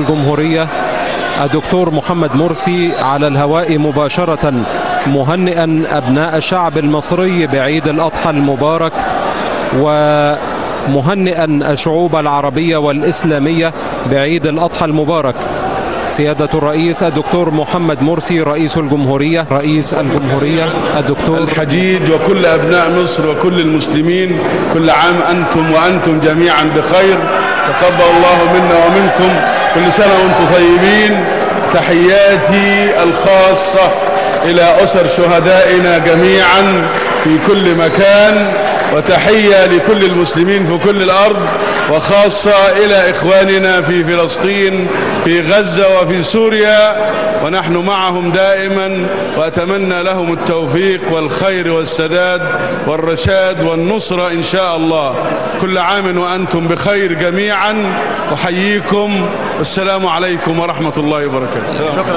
الجمهورية الدكتور محمد مرسي على الهواء مباشرة، مهنئا أبناء الشعب المصري بعيد الأضحى المبارك، ومهنئا الشعوب العربية والإسلامية بعيد الأضحى المبارك. سيادة الرئيس الدكتور محمد مرسي رئيس الجمهورية الدكتور الحديد وكل أبناء مصر وكل المسلمين، كل عام أنتم وأنتم جميعا بخير. تقبل الله منا ومنكم، كل سنة وأنتم طيبين. تحياتي الخاصة إلى أسر شهدائنا جميعا في كل مكان، وتحية لكل المسلمين في كل الأرض، وخاصة إلى إخواننا في فلسطين، في غزة وفي سوريا، ونحن معهم دائما، وأتمنى لهم التوفيق والخير والسداد والرشاد والنصرة إن شاء الله. كل عام وأنتم بخير جميعا، أحييكم، والسلام عليكم ورحمة الله وبركاته.